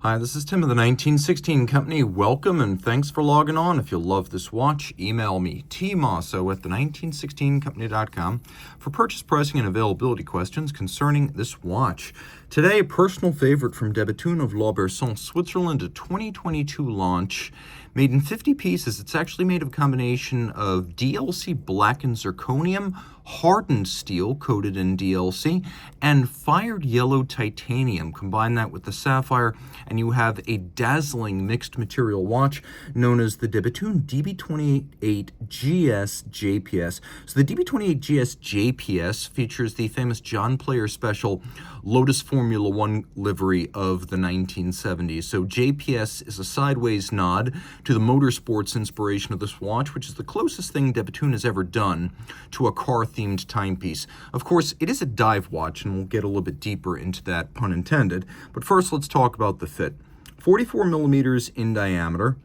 Hi, this is Tim of the 1916 Company. Welcome and thanks for logging on. If you love this watch, email me, Team Mosso at the1916company.com for purchase, pricing, and availability questions concerning this watch. Today, a personal favorite from de Bethune of Lauberson, Switzerland, a 2022 launch made in 50 pieces. It's actually made of a combination of DLC blackened zirconium, hardened steel coated in DLC, and fired yellow titanium. Combine that with the sapphire, and you have a dazzling mixed material watch known as the Bethune DB28GSV2JPS. So the DB28GSV2JPS features the famous John Player Special Lotus Formula One livery of the 1970s. So JPS is a sideways nod to the motorsports inspiration of this watch, which is the closest thing de Bethune has ever done to a car-themed timepiece. Of course, it is a dive watch, and we'll get a little bit deeper into that, pun intended. But first, let's talk about the fit. 44 millimeters in diameter.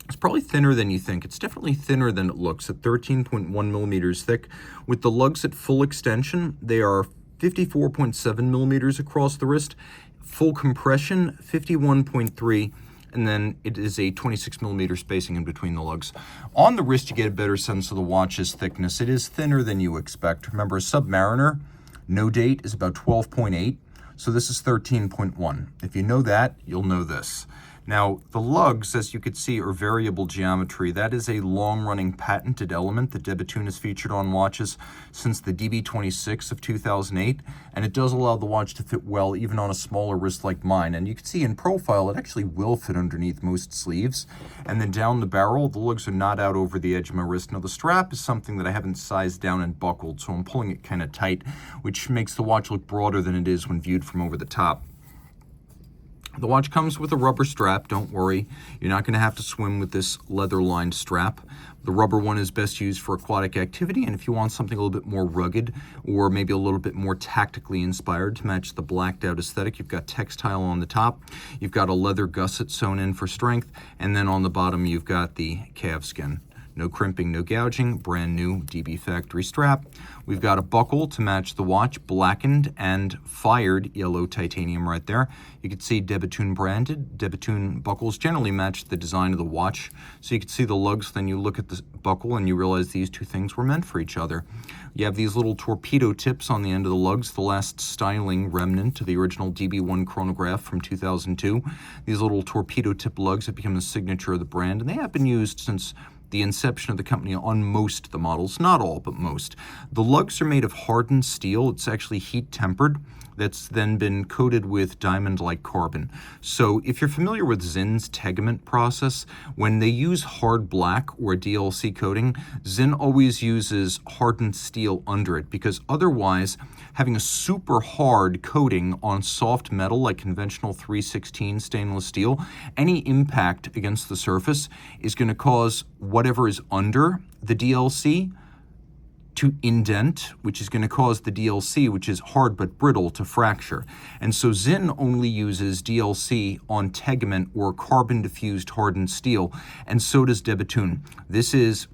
It's probably thinner than you think. It's definitely thinner than it looks at 13.1 millimeters thick. With the lugs at full extension, they are 54.7 millimeters across the wrist. Full compression, 51.3. And then it is a 26 millimeter spacing in between the lugs. On the wrist, you get a better sense of the watch's thickness. It is thinner than you expect. Remember, a Submariner, no date, is about 12.8. So this is 13.1. If you know that, you'll know this. Now, the lugs, as you could see, are variable geometry. That is a long-running patented element that de Bethune has featured on watches since the DB26 of 2008, and it does allow the watch to fit well even on a smaller wrist like mine. And you can see in profile, it actually will fit underneath most sleeves. And then down the barrel, the lugs are not out over the edge of my wrist. Now, the strap is something that I haven't sized down and buckled, so I'm pulling it kind of tight, which makes the watch look broader than it is when viewed from over the top. The watch comes with a rubber strap, don't worry. You're not going to have to swim with this leather-lined strap. The rubber one is best used for aquatic activity, and if you want something a little bit more rugged or maybe a little bit more tactically inspired to match the blacked-out aesthetic, you've got textile on the top, you've got a leather gusset sewn in for strength, and then on the bottom you've got the calfskin. No crimping, no gouging, brand new DB factory strap. We've got a buckle to match the watch, blackened and fired yellow titanium right there. You can see de Bethune branded. De Bethune buckles generally match the design of the watch. So you can see the lugs, then you look at the buckle and you realize these two things were meant for each other. You have these little torpedo tips on the end of the lugs, the last styling remnant to the original DB1 chronograph from 2002. These little torpedo tip lugs have become the signature of the brand, and they have been used since the inception of the company on most of the models, not all, but most. The lugs are made of hardened steel. It's actually heat tempered. That's then been coated with diamond-like carbon. So if you're familiar with Zinn's tegament process, when they use hard black or a DLC coating, Zinn always uses hardened steel under it, because otherwise having a super hard coating on soft metal like conventional 316 stainless steel, any impact against the surface is going to cause whatever is under the DLC to indent, which is going to cause the DLC, which is hard but brittle, to fracture. And so Zinn only uses DLC on tegament or carbon-diffused hardened steel, and so does de Bethune. This is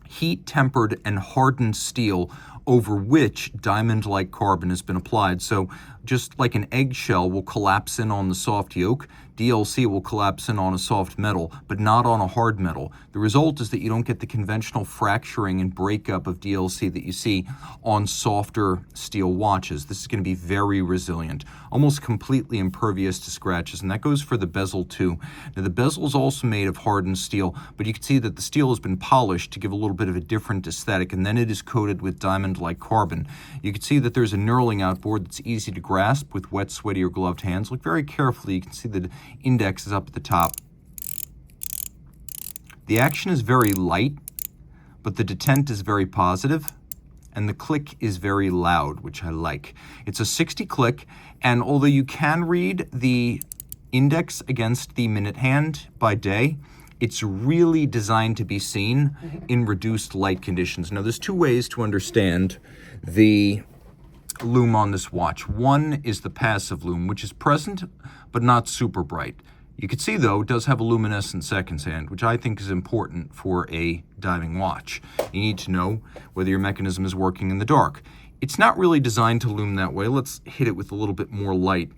heat-tempered and hardened steel over which diamond-like carbon has been applied. So just like an eggshell will collapse in on the soft yolk, DLC will collapse in on a soft metal, but not on a hard metal. The result is that you don't get the conventional fracturing and breakup of DLC that you see on softer steel watches. This is going to be very resilient, almost completely impervious to scratches, and that goes for the bezel too. Now, the bezel is also made of hardened steel, but you can see that the steel has been polished to give a little bit of a different aesthetic, and then it is coated with diamond-like carbon. You can see that there's a knurling outboard that's easy to grasp with wet, sweaty, or gloved hands. Look very carefully. You can see the index is up at the top. The action is very light, but the detent is very positive, and the click is very loud, which I like. It's a 60 click, and although you can read the index against the minute hand by day, it's really designed to be seen in reduced light conditions. Now, there's two ways to understand the lume on this watch. One is the passive lume, which is present but not super bright. You can see, though, it does have a luminescent seconds hand, which I think is important for a diving watch. You need to know whether your mechanism is working in the dark. It's not really designed to lume that way. Let's hit it with a little bit more light.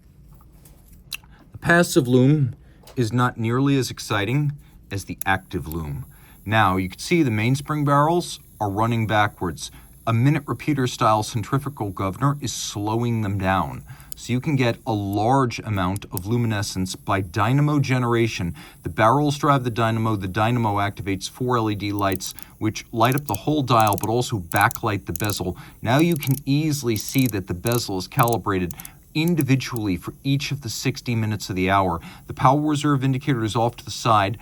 Passive lume is not nearly as exciting as the active lume. Now, you can see the mainspring barrels are running backwards. A minute repeater style centrifugal governor is slowing them down. So you can get a large amount of luminescence by dynamo generation. The barrels drive the dynamo activates 4 LED lights, which light up the whole dial, but also backlight the bezel. Now you can easily see that the bezel is calibrated individually for each of the 60 minutes of the hour. The power reserve indicator is off to the side.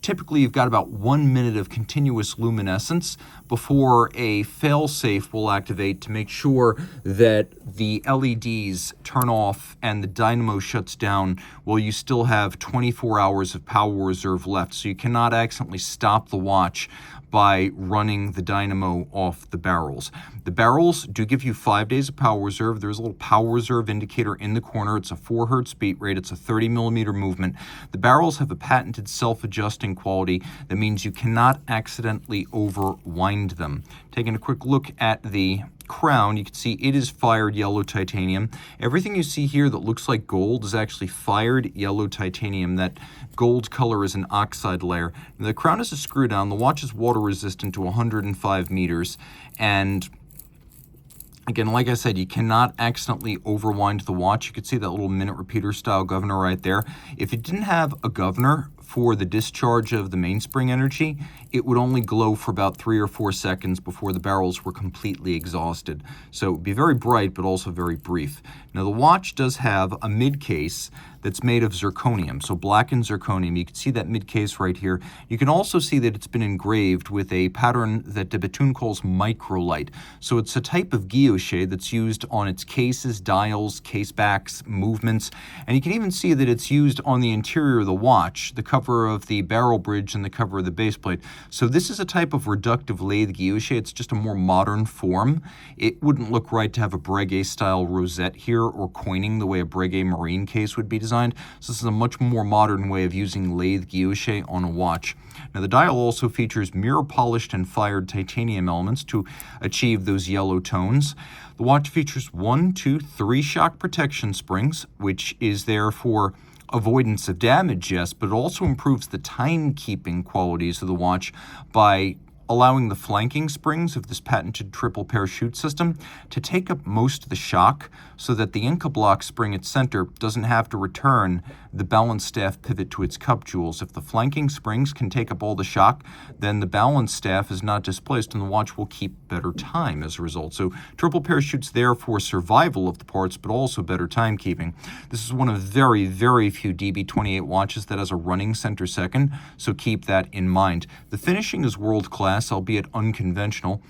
Typically, you've got about 1 minute of continuous luminescence before a fail-safe will activate to make sure that the LEDs turn off and the dynamo shuts down while you still have 24 hours of power reserve left. So you cannot accidentally stop the watch by running the dynamo off the barrels. The barrels do give you 5 days of power reserve. There's a little power reserve indicator in the corner. It's a 4 hertz beat rate. It's a 30 millimeter movement. The barrels have a patented self-adjusting quality. That means you cannot accidentally overwind them. Taking a quick look at the crown, you can see it is fired yellow titanium. Everything you see here that looks like gold is actually fired yellow titanium. That gold color is an oxide layer. Now, the crown is a screw down. The watch is water resistant to 105 meters. And again, like I said, you cannot accidentally overwind the watch. You can see that little minute repeater style governor right there. If it didn't have a governor for the discharge of the mainspring energy, it would only glow for about 3 or 4 seconds before the barrels were completely exhausted. So it would be very bright, but also very brief. Now, the watch does have a mid case that's made of zirconium, so blackened zirconium. You can see that mid case right here. You can also see that it's been engraved with a pattern that de Bethune calls microlight. So it's a type of guilloche that's used on its cases, dials, case backs, movements, and you can even see that it's used on the interior of the watch, the cover of the barrel bridge and the cover of the base plate. So this is a type of reductive lathe guilloche. It's just a more modern form. It wouldn't look right to have a Breguet style rosette here or coining the way a Breguet marine case would be designed. So this is a much more modern way of using lathe guilloche on a watch. Now, the dial also features mirror polished and fired titanium elements to achieve those yellow tones. The watch features 1, 2, 3 shock protection springs, which is there for avoidance of damage, yes, but it also improves the timekeeping qualities of the watch by allowing the flanking springs of this patented triple parachute system to take up most of the shock so that the Inca block spring at center doesn't have to return the balance staff pivot to its cup jewels. If the flanking springs can take up all the shock, then the balance staff is not displaced and the watch will keep better time as a result. So triple parachute's there for survival of the parts, but also better timekeeping. This is one of very, very few DB28 watches that has a running center second, so keep that in mind. The finishing is world-class, albeit unconventional.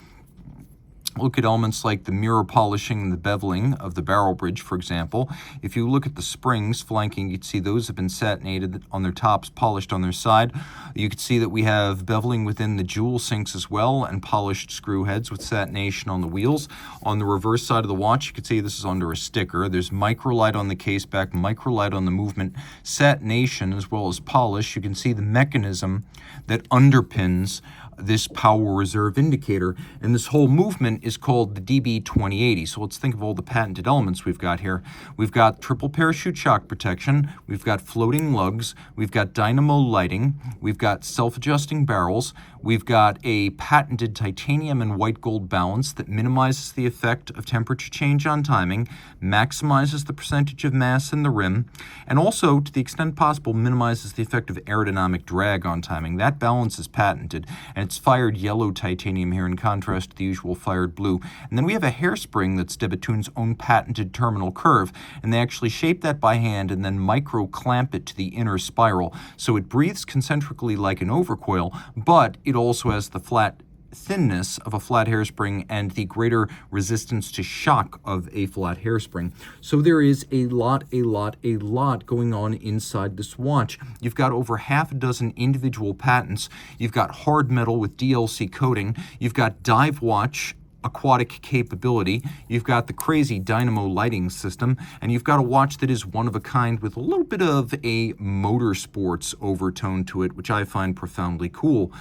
Look at elements like the mirror polishing and the beveling of the barrel bridge, for example. If you look at the springs flanking, you'd see those have been satinated on their tops, polished on their side. You can see that we have beveling within the jewel sinks as well and polished screw heads with satination on the wheels. On the reverse side of the watch, you can see this is under a sticker. There's microlight on the case back, microlight on the movement, satination as well as polish. You can see the mechanism that underpins this power reserve indicator, and this whole movement is called the DB28. So let's think of all the patented elements we've got here. We've got triple parachute shock protection, we've got floating lugs, we've got dynamo lighting, we've got self-adjusting barrels, we've got a patented titanium and white gold balance that minimizes the effect of temperature change on timing, maximizes the percentage of mass in the rim, and also, to the extent possible, minimizes the effect of aerodynamic drag on timing. That balance is patented, and it's fired yellow titanium here in contrast to the usual fired blue. And then we have a hairspring that's de Bethune's own patented terminal curve, and they actually shape that by hand and then micro clamp it to the inner spiral. So it breathes concentrically like an overcoil, but it also has the flat thinness of a flat hairspring and the greater resistance to shock of a flat hairspring. So there is a lot going on inside this watch. You've got over half a dozen individual patents. You've got hard metal with DLC coating. You've got dive watch aquatic capability. You've got the crazy dynamo lighting system, and you've got a watch that is one of a kind with a little bit of a motorsports overtone to it, which I find profoundly cool.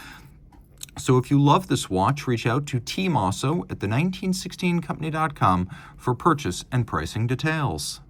So if you love this watch, reach out to Team Mosso at the 1916company.com for purchase and pricing details.